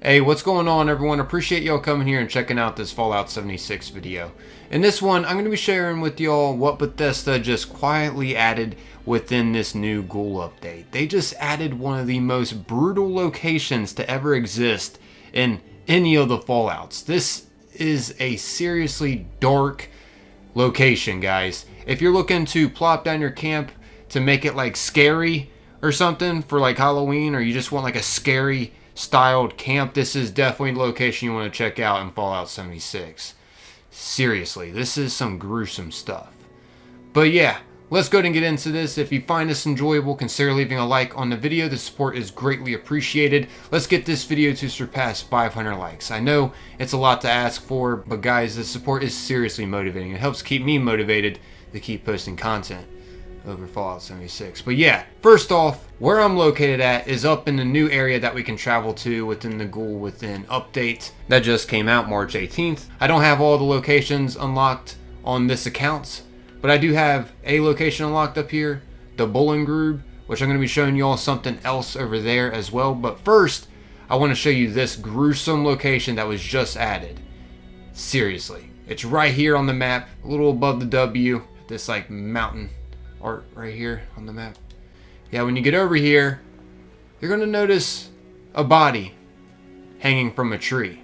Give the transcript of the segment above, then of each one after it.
Hey, what's going on everyone? Appreciate y'all coming here and checking out this Fallout 76 video. In this one, I'm going to be sharing with y'all what Bethesda just quietly added within this new Ghoul update. They just added one of the most brutal locations to ever exist in any of the Fallouts. This is a seriously dark location, guys. If you're looking to plop down your camp to make it like scary or something for like Halloween, or you just want like a scary styled camp, this is definitely the location you want to check out in Fallout 76. Seriously, this is some gruesome stuff. But yeah, let's go ahead and get into this. If you find this enjoyable, consider leaving a like on the video. The support is greatly appreciated. Let's get this video to surpass 500 likes. I know it's a lot to ask for, but guys, the support is seriously motivating. It helps keep me motivated to keep posting content over Fallout 76. But yeah, first off, where I'm located at is up in the new area that we can travel to within the Ghoul Within update that just came out March 18th. I don't have all the locations unlocked on this account, but I do have a location unlocked up here, the Bowling Grove, which I'm going to be showing you all something else over there as well. But first, I want to show you this gruesome location that was just added. Seriously, it's right here on the map, a little above the W, this like mountain art right here on the map. Yeah, when you get over here, you're going to notice a body hanging from a tree.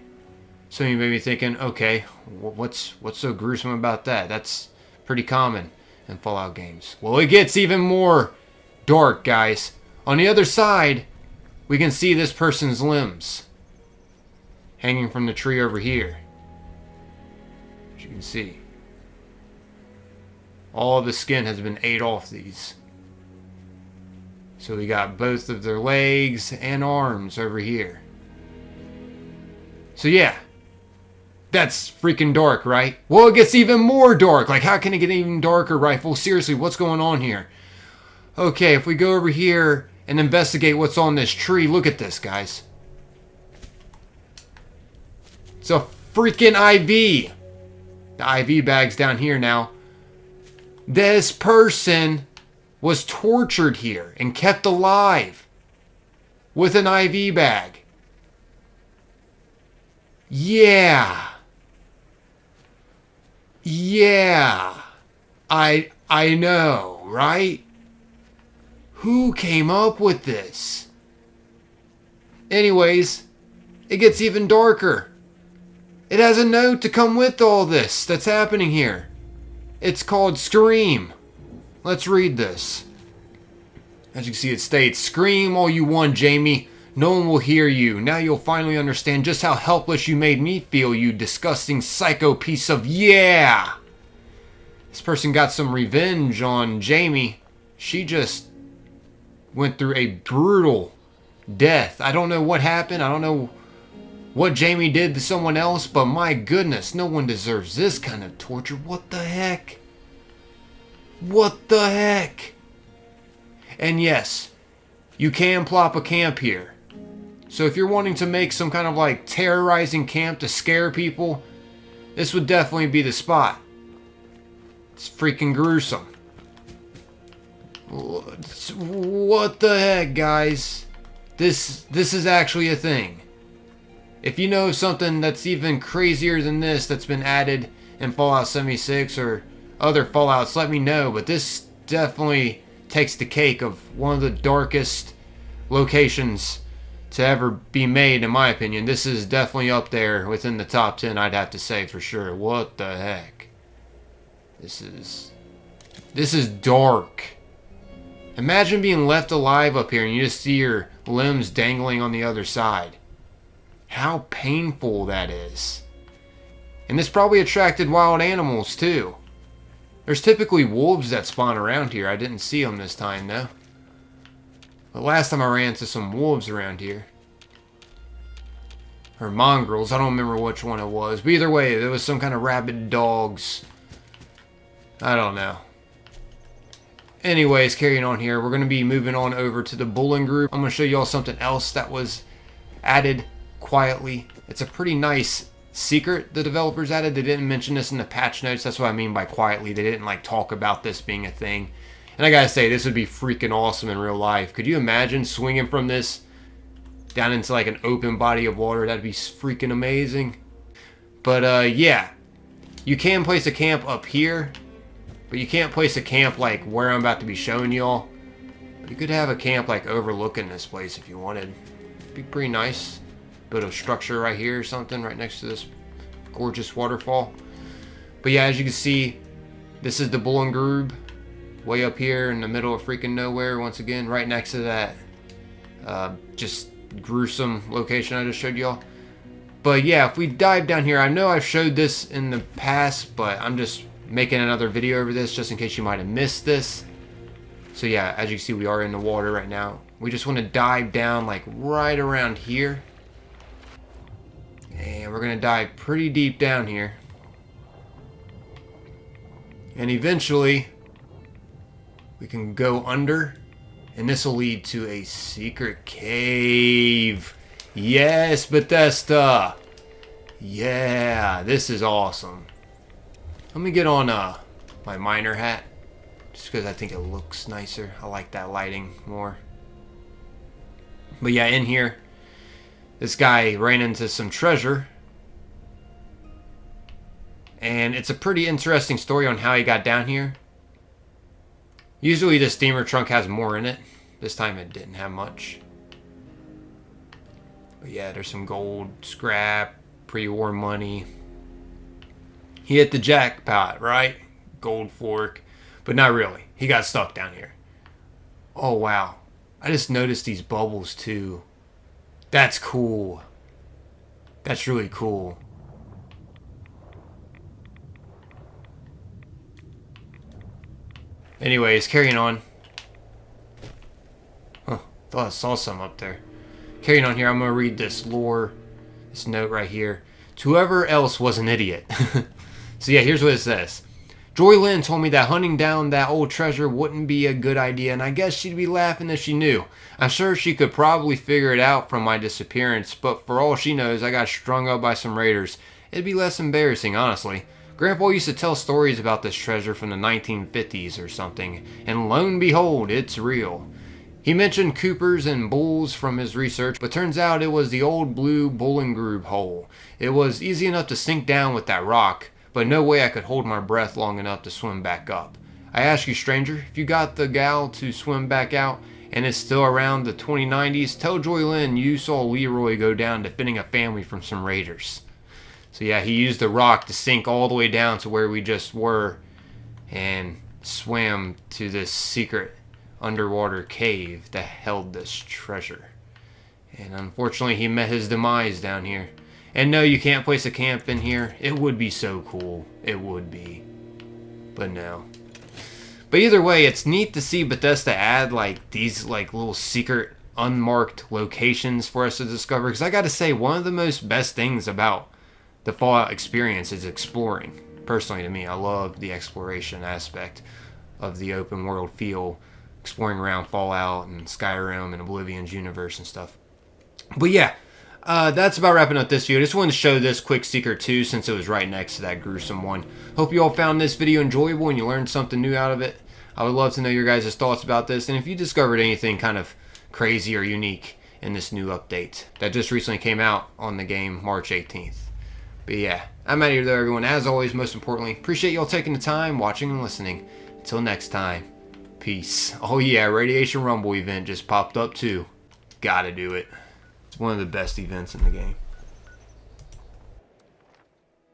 So you may be thinking, okay, what's so gruesome about that? That's pretty common in Fallout games. Well, it gets even more dark, guys. On the other side, we can see this person's limbs hanging from the tree over here. As you can see, all the skin has been ate off these. So we got both of their legs and arms over here. So yeah, that's freaking dark, right? Well, it gets even more dark. Like, how can it get even darker, Rifle? Seriously, what's going on here? Okay, if we go over here and investigate what's on this tree, look at this, guys. It's a freaking IV. The IV bag's down here now. This person was tortured here and kept alive with an IV bag. Yeah. I know, right? Who came up with this? Anyways, it gets even darker. It has a note to come with all this that's happening here. It's called Scream. Let's read this. As you can see, it states, "Scream all you want, Jamie. No one will hear you. Now you'll finally understand just how helpless you made me feel, you disgusting psycho piece of yeah." This person got some revenge on Jamie. She just went through a brutal death. I don't know what happened. I don't know what Jamie did to someone else, but my goodness, no one deserves this kind of torture. What the heck? What the heck? And yes, you can plop a camp here. So if you're wanting to make some kind of like terrorizing camp to scare people, this would definitely be the spot. It's freaking gruesome. What the heck, guys? This is actually a thing. If you know something that's even crazier than this that's been added in Fallout 76 or other Fallouts, let me know. But this definitely takes the cake of one of the darkest locations to ever be made, in my opinion. This is definitely up there within the top 10, I'd have to say for sure. What the heck? This is dark. Imagine being left alive up here and you just see your limbs dangling on the other side. How painful that is. And this probably attracted wild animals too. There's typically wolves that spawn around here. I didn't see them this time though. But last time I ran into some wolves around here. Or mongrels, I don't remember which one it was. But either way, there was some kind of rabid dogs. I don't know. Anyways, carrying on here, we're going to be moving on over to the Bowling Grove. I'm going to show you all something else that was added quietly. It's a pretty nice secret the developers added. They didn't mention this in the patch notes. That's what I mean by quietly. They didn't like talk about this being a thing. And I gotta say, this would be freaking awesome in real life. Could you imagine swinging from this down into like an open body of water. That'd be freaking amazing. But yeah, you can place a camp up here, but you can't place a camp like where I'm about to be showing y'all. You could have a camp like overlooking this place if you wanted. It'd be pretty nice. Build a structure right here or something right next to this gorgeous waterfall. But yeah, as you can see, this is the Bull and Groob way up here in the middle of freaking nowhere once again, right next to that just gruesome location I just showed y'all. But yeah, if we dive down here, I know I've showed this in the past, but I'm just making another video over this just in case you might have missed this. So yeah, as you can see, we are in the water right now. We just want to dive down like right around here. And we're going to dive pretty deep down here. And eventually, we can go under. And this will lead to a secret cave. Yes, Bethesda. Yeah, this is awesome. Let me get on my miner hat. Just because I think it looks nicer. I like that lighting more. But yeah, in here, this guy ran into some treasure. And it's a pretty interesting story on how he got down here. Usually the steamer trunk has more in it. This time it didn't have much. But yeah, there's some gold, scrap, pre-war money. He hit the jackpot, right? Gold fork. But not really. He got stuck down here. Oh, wow. I just noticed these bubbles, too. That's cool. That's really cool. Anyways, carrying on. Oh, thought I saw some up there. Carrying on here, I'm going to read this lore, this note right here. To whoever else was an idiot. So yeah, here's what it says. Joy Lynn told me that hunting down that old treasure wouldn't be a good idea, and I guess she'd be laughing if she knew. I'm sure she could probably figure it out from my disappearance, but for all she knows, I got strung up by some raiders. It'd be less embarrassing, honestly. Grandpa used to tell stories about this treasure from the 1950s or something, and lo and behold, it's real. He mentioned Coopers and bulls from his research, but turns out it was the old blue Bull and Groob hole. It was easy enough to sink down with that rock, but no way I could hold my breath long enough to swim back up. I ask you, stranger, if you got the gal to swim back out, and it's still around the 2090s, tell Joy Lynn you saw Leroy go down defending a family from some raiders. So yeah, he used the rock to sink all the way down to where we just were and swam to this secret underwater cave that held this treasure. And unfortunately, he met his demise down here. And no, you can't place a camp in here. It would be so cool. It would be. But no. But either way, it's neat to see Bethesda add like these like little secret unmarked locations for us to discover. Because I gotta say, one of the most best things about the Fallout experience is exploring. Personally, to me, I love the exploration aspect of the open world feel, exploring around Fallout and Skyrim and Oblivion's universe and stuff. But yeah, that's about wrapping up this video. I just wanted to show this quick secret too, since it was right next to that gruesome one. Hope you all found this video enjoyable and you learned something new out of it. I would love to know your guys' thoughts about this, and if you discovered anything kind of crazy or unique in this new update that just recently came out on the game March 18th. But yeah, I'm out of here though, everyone. As always, most importantly, appreciate y'all taking the time, watching and listening. Until next time, peace. Oh yeah, Radiation Rumble event just popped up too. Gotta do it. It's one of the best events in the game.